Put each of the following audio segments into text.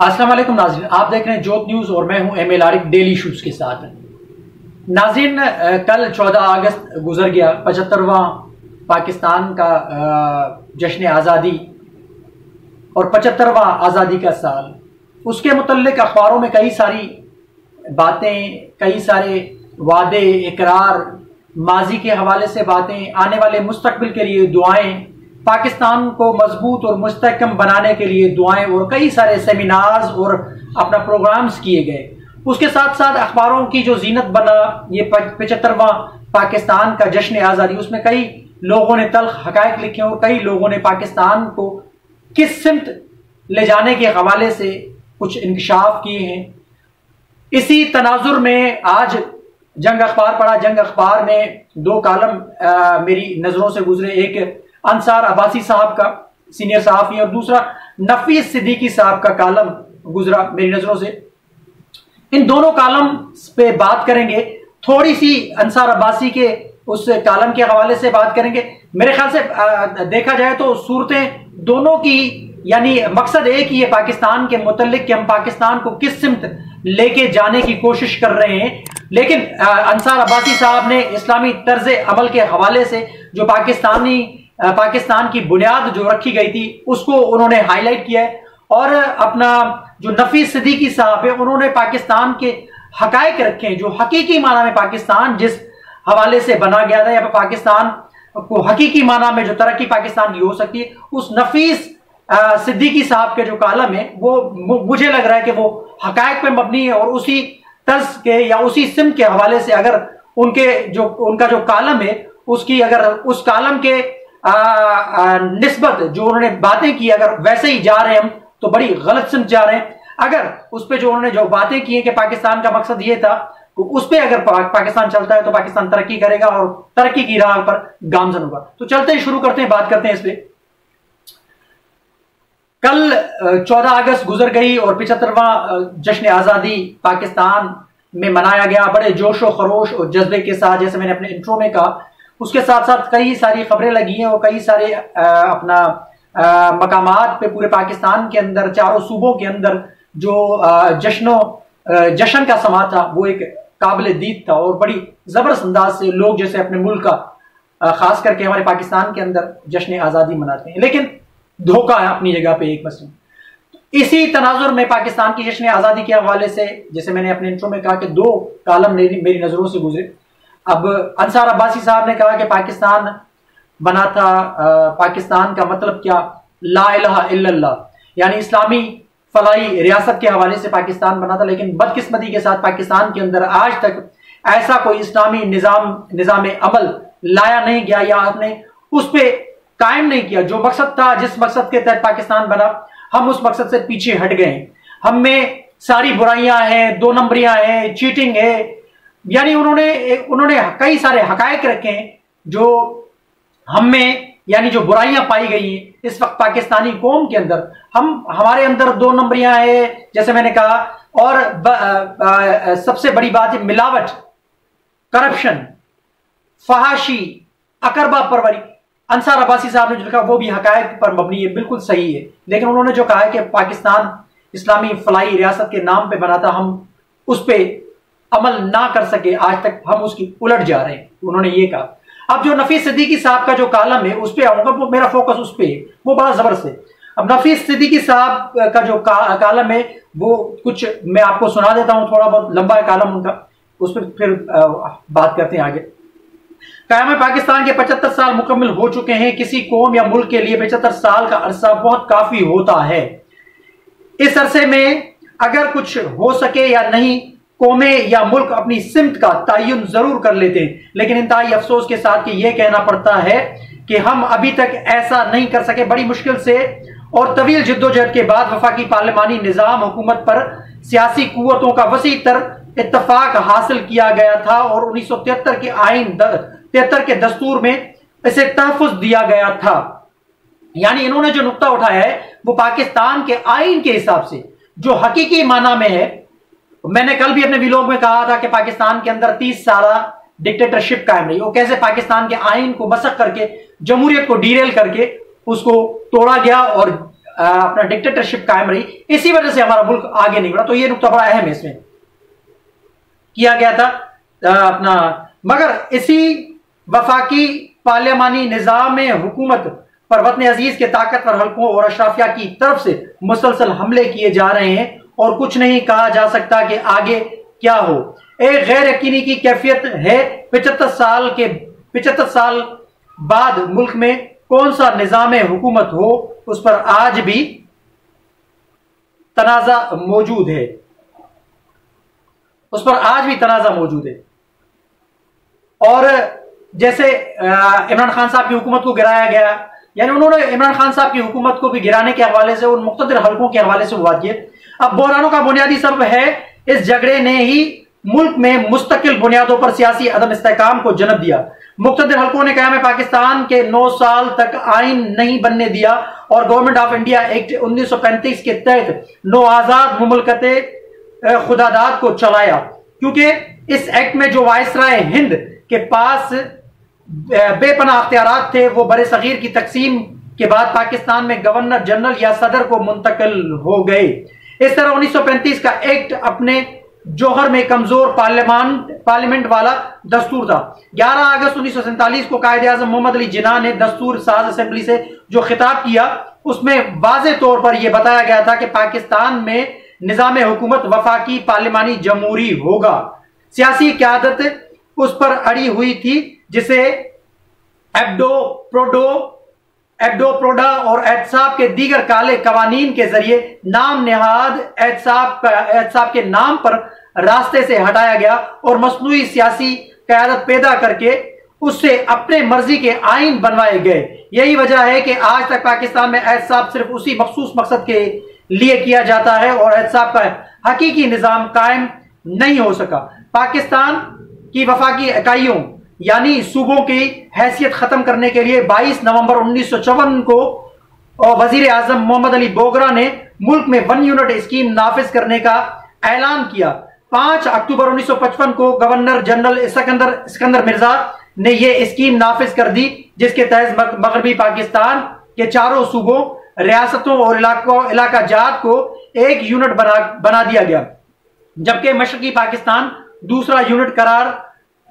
अस्सलाम वालेकुम नाज़रीन, आप देख रहे हैं जोत न्यूज़ और मैं हूं M L Arif daily shows के साथ। नाज़रीन, कल 14 अगस्त गुजर गया, 75वां पाकिस्तान का जश्न आज़ादी और 75वां आज़ादी का साल। उसके मुतल्लिक अखबारों में कई सारी बातें, कई सारे वादे, इकरार, माजी के हवाले से बातें, आने वाले मुस्तकबिल के लिए दुआएं, पाकिस्तान को मजबूत और मुस्तहकम बनाने के लिए दुआएं और कई सारे सेमिनार्स और अपना प्रोग्राम्स किए गए। उसके साथ साथ अखबारों की जो जीनत बना ये 75वां पाकिस्तान का जश्न आज़ादी, उसमें कई लोगों ने तल्ख हकायक लिखे और कई लोगों ने पाकिस्तान को किस सिमत ले जाने के हवाले से कुछ इंकशाफ किए हैं। इसी तनाजुर में आज जंग अखबार पढ़ा। जंग अखबार में दो कालम मेरी नजरों से गुजरे, एक अंसार अब्बासी साहब का, सीनियर सहाफी, और दूसरा नफीस सिद्दीकी साहब का कालम गुजरा मेरी नजरों से। इन दोनों कालम पे बात करेंगे। थोड़ी सी अंसार अब्बासी के उस कालम के हवाले से बात करेंगे। मेरे ख्याल से देखा जाए तो सूरतें दोनों की, यानी मकसद एक ही है पाकिस्तान के मुतल्लिक कि हम पाकिस्तान को किस सिमत लेके जाने की कोशिश कर रहे हैं। लेकिन अंसार अब्बासी साहब ने इस्लामी तर्ज अमल के हवाले से जो पाकिस्तान की बुनियाद जो रखी गई थी उसको उन्होंने हाईलाइट किया है। और अपना जो नफीस सिद्दीकी साहब है, उन्होंने पाकिस्तान के हकायक रखे हैं, जो हकीकी माना में पाकिस्तान जिस हवाले से बना गया था, या पाकिस्तान को हकीकी माना में जो तरक्की पाकिस्तान की हो सकती है, उस नफीस सिद्दीकी साहब के जो कालम है वो मुझे लग रहा है कि वो हकायक पे मबनी है। और उसी तर्ज के या उसी सिम के हवाले से अगर उनका जो कालम है उसकी, अगर उस कालम के निस्बत जो उन्होंने बातें की, अगर वैसे ही जा रहे हैं हम, तो बड़ी गलत सिमत जा रहे हैं। अगर उस पर जो उन्होंने जो बातें की है कि पाकिस्तान का मकसद ये था, तो उस पर अगर पाकिस्तान चलता है तो पाकिस्तान तरक्की करेगा और तरक्की की राह पर गामजन होगा। तो चलते हैं, शुरू करते हैं, बात करते हैं इस पे। कल 14 अगस्त गुजर गई और 75वां जश्न आज़ादी पाकिस्तान में मनाया गया बड़े जोशो खरोश और जज्बे के साथ, जैसे मैंने अपने इंट्रो में कहा। उसके साथ साथ कई सारी खबरें लगी हैं और कई सारे अपना मकामात पे पूरे पाकिस्तान के अंदर, चारों सूबों के अंदर जो जश्न का समा था वो एक काबिल दीद था और बड़ी जबरदस्त अंदाज से लोग जैसे अपने मुल्क का, खास करके हमारे पाकिस्तान के अंदर जश्न आज़ादी मनाते हैं। लेकिन धोखा है अपनी जगह पे एक मसला। इसी तनाजुर में पाकिस्तान की जश्न आज़ादी के हवाले से, जैसे मैंने अपने इंट्रो में कहा कि दो कालम मेरी नजरों से गुजरे। अब अंसार अब्बासी साहब ने कहा कि पाकिस्तान बना था, पाकिस्तान का मतलब क्या, ला इलाहा इल्लल्लाह, यानी इस्लामी फलाई रियासत के हवाले से पाकिस्तान बना था। लेकिन बदकिस्मती के साथ पाकिस्तान के अंदर आज तक ऐसा कोई इस्लामी निजाम अमल लाया नहीं गया, या आपने उस पर कायम नहीं किया। जो मकसद था, जिस मकसद के तहत पाकिस्तान बना, हम उस मकसद से पीछे हट गए। हम में सारी बुराइयां हैं, दो नंबरियां हैं, चीटिंग है, यानी उन्होंने कई सारे हकायक रखे हैं जो हम में, यानी जो बुराइयां पाई गई हैं इस वक्त पाकिस्तानी कौम के अंदर। हमारे अंदर दो नंबरियां हैं, जैसे मैंने कहा। और सबसे बड़ी बात है मिलावट, करप्शन, फहाशी, अकरबा परवरी। अंसार अब्बासी साहब ने जो लिखा वो भी हकायक पर मबनी है, बिल्कुल सही है। लेकिन उन्होंने जो कहा है कि पाकिस्तान इस्लामी फलाई रियासत के नाम पे बना था, हम उस पर अमल ना कर सके, आज तक हम उसकी उलट जा रहे हैं, उन्होंने ये कहा। अब जो नफीस सिद्दीकी साहब का जो कालम है उस पर आऊंगा, वो मेरा फोकस उस पर है, वो बड़ा जबरदस्त है। अब नफीस सिद्दीकी साहब का जो कालम है वो कुछ मैं आपको सुना देता हूं, थोड़ा बहुत लंबा है कालम उनका, उस पर फिर बात करते हैं आगे। क़याम पाकिस्तान के 75 साल मुकम्मल हो चुके हैं। किसी कौम या मुल्क के लिए 75 साल का अरसा बहुत काफी होता है। इस अरसे में अगर कुछ हो सके या नहीं, कौमें या मुल्क अपनी सिमत का तयन जरूर कर लेते हैं। लेकिन इंतहाई अफसोस के साथ कि यह कहना पड़ता है कि हम अभी तक ऐसा नहीं कर सके। बड़ी मुश्किल से और तवील जद्दोजहद के बाद वफाकी पार्लिमानी निजाम हुकूमत पर सियासी कुव्वतों का वसी तर इत्तफाक हासिल किया गया था और 1973 के आइन 73 के दस्तूर में इसे तहफ़्फ़ुज़ दिया गया था। यानी इन्होंने जो नुक्ता उठाया है वो पाकिस्तान के आइन के हिसाब से जो हकीकी माना में है। मैंने कल भी अपने व्लॉग में कहा था कि पाकिस्तान के अंदर 30 साल डिक्टेटरशिप कायम रही, वो कैसे पाकिस्तान के आइन को मसख करके, जमहूरियत को डीरेल करके उसको तोड़ा गया और अपना डिक्टेटरशिप कायम रही, इसी वजह से हमारा मुल्क आगे नहीं बढ़ा। तो ये नुकता बड़ा अहम है, इसमें किया गया था अपना। मगर इसी वफाकी पार्लियामानी निजाम हुकूमत पर वतन अजीज के ताकतवर हल्कों और अशराफिया की तरफ से मुसलसल हमले किए जा रहे हैं और कुछ नहीं कहा जा सकता कि आगे क्या हो। एक गैर यकीनी की कैफियत है। 75 साल बाद मुल्क में कौन सा निजाम हुकूमत हो, उस पर आज भी तनाजा मौजूद है, उस पर आज भी तनाजा मौजूद है। और जैसे इमरान खान साहब की हुकूमत को गिराया गया, यानी उन्होंने इमरान खान साहब की हुकूमत को भी गिराने के हवाले से, उन मुख्तलिफ हल्कों के हवाले से बात किए। अब बहरानों का बुनियादी सबब है इस झगड़े ने ही मुल्क में मुस्तकिल बुनियादों पर सियासी अदम इस्तेहकाम को जन्म दिया। मुख्तलिफ हल्कों ने क़याम पाकिस्तान के 9 साल तक आइन नहीं बनने दिया और गवर्नमेंट ऑफ इंडिया एक्ट 1935 के तहत 9 आजाद मुमलकते खुदादाद को चलाया, क्योंकि इस एक्ट में जो वायसराय हिंद के पास बेपनाह अख्तियारात थे वो बरे सगीर की तकसीम के बाद पाकिस्तान में गवर्नर जनरल या सदर को मुंतकिल हो गए। इस तरह 1935 का एक्ट अपने जौहर में कमजोर पार्लियामेंट वाला दस्तूर था। 11 अगस्त 1947 को कायदे आजम मोहम्मद अली जिन्ना ने दस्तूर साज असेंबली से जो खिताब किया, उसमें वाज़ेह तौर पर यह बताया गया था कि पाकिस्तान में निजाम हुकूमत वफाकी पार्लियामानी जमहूरी होगा। सियासी क़यादत उस पर अड़ी हुई थी जिसे एब्डो-प्रोडा और एहतसाब के दीगर काले कवानीन के जरिए नाम नेहाद एहतसाब के नाम पर रास्ते से हटाया गया और मसनूई सियासी क़यादत पैदा करके उससे अपने मर्जी के आइन बनवाए गए। यही वजह है कि आज तक पाकिस्तान में एहतसाब सिर्फ उसी मखसूस मकसद के लिए किया जाता है और एहतसाब का हकीकी निजाम कायम नहीं हो सका। पाकिस्तान की वफाकी इकाइयों यानी सूबों की हैसियत खत्म करने के लिए 22 नवंबर 1954 को वजीर आजम मोहम्मद अली बोगरा ने मुल्क में 1 यूनिट स्कीम नाफिज करने का ऐलान किया। 5 अक्टूबर 1955 को गवर्नर जनरल सिकंदर मिर्जा ने यह स्कीम नाफिज कर दी, जिसके तहत मगरबी पाकिस्तान के चारों सूबों, रियासतों और इलाका जात को 1 यूनिट बना दिया गया, जबकि मशरकी पाकिस्तान दूसरा यूनिट करार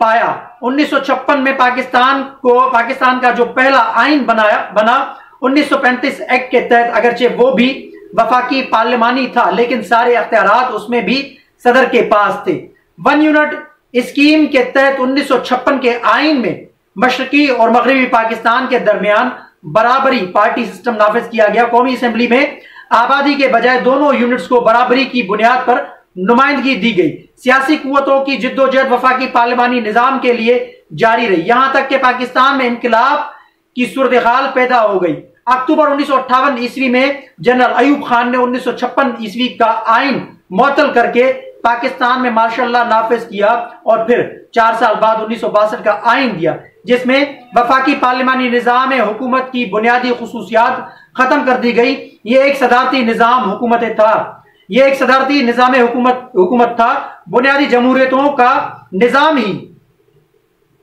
पाया। 1956 में पाकिस्तान का जो पहला आइन बना 1935 एक्ट के तहत, अगरचे वो भी वफाकी पार्लियामानी था लेकिन सारे अख्तियारात उसमें भी सदर के पास थे। 1 यूनिट स्कीम के तहत 1956 के आइन में मशरकी और मगरबी पाकिस्तान के दरमियान बराबरी पार्टी सिस्टम नाफिज किया गया। कौमी असेंबली में आबादी के बजाय दोनों यूनिट्स को बराबरी की बुनियाद पर नुमाइंदगी दी गई। सियासी कुव्वतों की जिद्दोजहद वफाकी पार्लियामानी निजाम के लिए जारी रही, यहां तक कि पाकिस्तान में इनकलाब की सूरत हाल पैदा हो गई। अक्टूबर 1958 ईस्वी में जनरल अयूब खान ने 1956 ईस्वी का आइन मुअत्तल करके पाकिस्तान में मार्शल नाफिज किया और फिर 4 साल बाद 1962 का आइन दिया, जिसमें वफाकी पार्लियामानी निजाम हुकूमत की बुनियादी खुसूसियात खत्म कर दी गई। यह एक सदारती निजाम हुकूमत था। यह एक सदारती निजाम हुकूमत था। बुनियादी जमहूरियतों का निजाम ही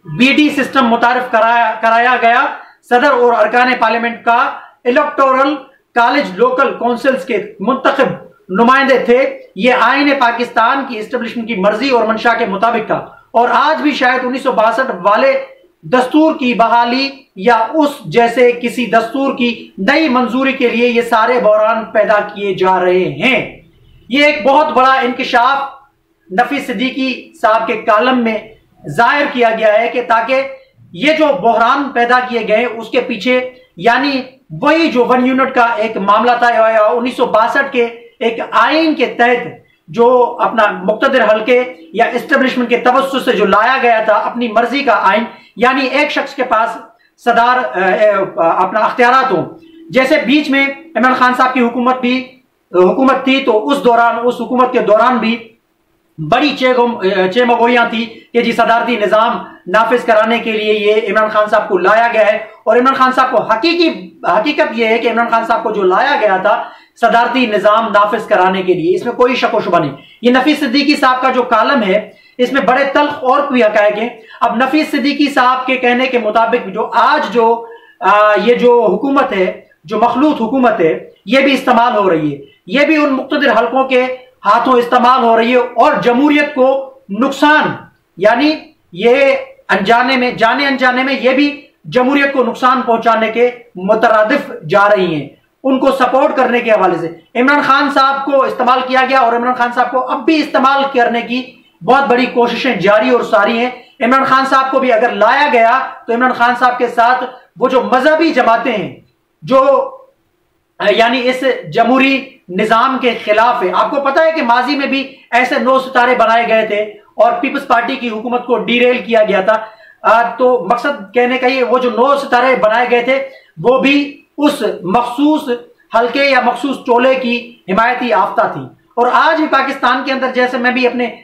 बीडी सिस्टम मुतारिफ कराया गया। सदर और अरकान पार्लियामेंट का इलेक्टोरल कॉलेज लोकल काउंसिल्स के मुंतखब नुमाइंदे थे। यह आईन पाकिस्तान की एस्टेब्लिशमेंट की मर्जी और मंशा के मुताबिक था और आज भी शायद 1962 वाले दस्तूर की बहाली या उस जैसे किसी दस्तूर की नई मंजूरी के लिए ये सारे बहरान पैदा किए जा रहे हैं। ये एक बहुत बड़ा इंकिशाफ नफी सिद्दीकी साहब के कालम में जाहिर किया गया है कि ताकि ये जो बहरान पैदा किए गए उसके पीछे यानी वही जो 1 यूनिट का एक मामला था 1962 के एक आइन के तहत जो अपना मुक्तदर हल्के या एस्टेब्लिशमेंट के तवस्सुस से जो लाया गया था अपनी मर्जी का आइन, यानी एक शख्स के पास सदार अपना अख्तियारात हो। जैसे बीच में इमरान खान साहब की हुकूमत थी तो उस हुकूमत के दौरान भी बड़ी चेमगोइयां थी कि जी सदारती निजाम नाफिज कराने के लिए ये इमरान खान साहब को लाया गया है। और इमरान खान साहब को हकीकत यह है कि इमरान खान साहब को जो लाया गया था सदारती निजाम नाफिज कराने के लिए, इसमें कोई शक व शुबा नहीं। ये नफीस सिद्दीकी साहब का जो कालम है इसमें बड़े तल्ख और भी हकायक हैं। अब नफीस सिद्दीकी साहब के कहने के मुताबिक जो आज ये जो हुकूमत है जो मखलूत हुकूमत है ये भी इस्तेमाल हो रही है, ये भी उन मुक़्तदिर हलकों के हाथों इस्तेमाल हो रही है और जमहूरियत को नुकसान, यानी ये अनजाने में, जाने अनजाने में ये भी जमहूरियत को नुकसान पहुंचाने के मुतरादिफ जा रही हैं, उनको सपोर्ट करने के हवाले से। इमरान खान साहब को इस्तेमाल किया गया और इमरान खान साहब को अब भी इस्तेमाल करने की बहुत बड़ी कोशिशें जारी और सारी हैं। इमरान खान साहब को भी अगर लाया गया तो इमरान खान साहब के साथ वो जो मजहबी जमातें हैं जो यानी इस जमहूरी निजाम के खिलाफ है, आपको पता है कि माजी में भी ऐसे 9 सितारे बनाए गए थे और पीपल्स पार्टी की हुकूमत को डीरेल किया गया था। तो मकसद कहने का ये, वो जो 9 सितारे बनाए गए थे वो भी उस मखसूस हल्के या मखसूस टोले की हिमायती याफ्ता थी। और आज भी पाकिस्तान के अंदर, जैसे मैं भी अपने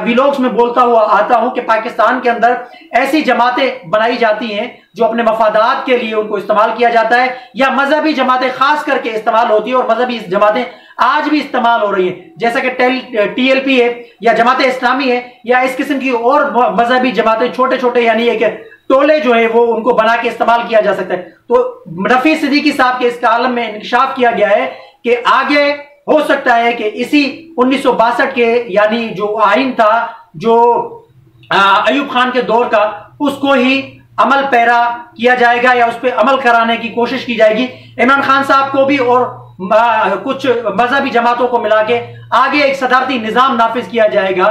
व्लॉग्स में बोलता हुआ आता हूं कि पाकिस्तान के अंदर ऐसी जमातें बनाई जाती हैं जो अपने मफादात के लिए उनको इस्तेमाल किया जाता है, या मजहबी जमातें खास करके इस्तेमाल होती है और मजहबी जमातें आज भी इस्तेमाल हो रही हैं, जैसा कि TLP है या जमात इस्लामी है या इस किस्म की और मजहबी जमातें, छोटे छोटे यानी एक टोले जो है वो उनको बना के इस्तेमाल किया जा सकता है। तो रफी सिद्दीकी साहब के इस कालम में इंकशाफ किया गया है कि आगे हो सकता है कि इसी 1962 के यानी जो आइन था जो अयूब खान के दौर का, उसको ही अमल पैरा किया जाएगा या उस पर अमल कराने की कोशिश की जाएगी। इमरान खान साहब को भी और कुछ मजहबी जमातों को मिला के आगे एक सदारती निजाम नाफिज किया जाएगा।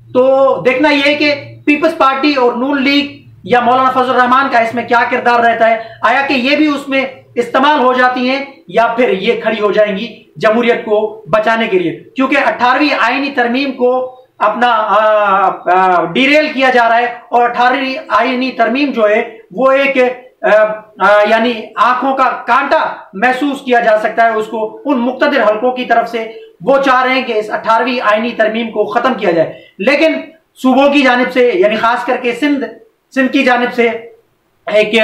तो देखना यह है कि पीपल्स पार्टी और नून लीग या मौलाना फजल रहमान का इसमें क्या किरदार रहता है, आया कि ये भी उसमें इस्तेमाल हो जाती हैं या फिर ये खड़ी हो जाएंगी जमहूरियत को बचाने के लिए, क्योंकि 18वीं आईनी तरमीम को अपना डीरेल किया जा रहा है और 18वीं आईनी तरमीम जो है वो एक यानी आंखों का कांटा महसूस किया जा सकता है उसको उन मुक्तदिर हलकों की तरफ से। वो चाह रहे हैं कि इस 18वीं आईनी तरमीम को खत्म किया जाए, लेकिन सूबों की जानिब से यानी खास करके सिंध की जानिब से एक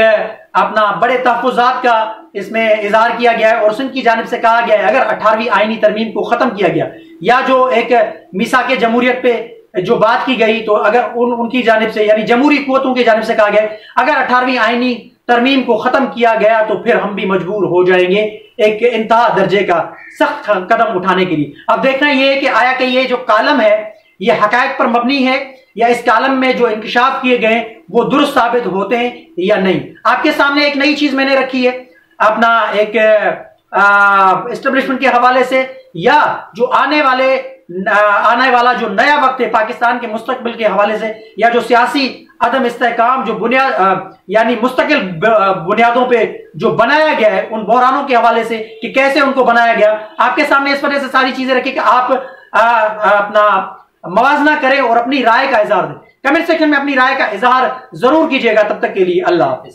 अपना बड़े तहफ़्फ़ुज़ात का इसमें इजहार किया गया है और सिंध की जानिब से कहा गया है अगर 18वीं आईनी तरमीम को खत्म किया गया या जो एक मिसाक जमहूरियत पे जो बात की गई, तो अगर उनकी जानिब से यानी जमहूरी कुव्वतों की जानिब से कहा गया अगर 18वीं आईनी तरमीम को खत्म किया गया तो फिर हम भी मजबूर हो जाएंगे एक इंतहा दर्जे का सख्त कदम उठाने के लिए। अब देखना यह है कि आया कि ये जो कालम है ये हकायक पर मबनी है या इस कालम में जो इंकशाफ किए गए वो दुरुस्त साबित होते हैं या नहीं। आपके सामने एक नई चीज मैंने रखी है अपना एक एस्टेब्लिशमेंट के हवाले से, या जो आने वाला जो नया वक्त है पाकिस्तान के मुस्तकबिल के हवाले से, या जो सियासी अदम इस्तेहकाम जो बुनियाद यानी मुस्तकिल बुनियादों पे जो बनाया गया है उन बहरानों के हवाले से कि कैसे उनको बनाया गया। आपके सामने इस वजह से सारी चीजें रखी कि आप अपना मवाजना करें और अपनी राय का इजहार दें। कमेंट सेक्शन में अपनी राय का इजहार जरूर कीजिएगा। तब तक के लिए अल्लाह हाफिज।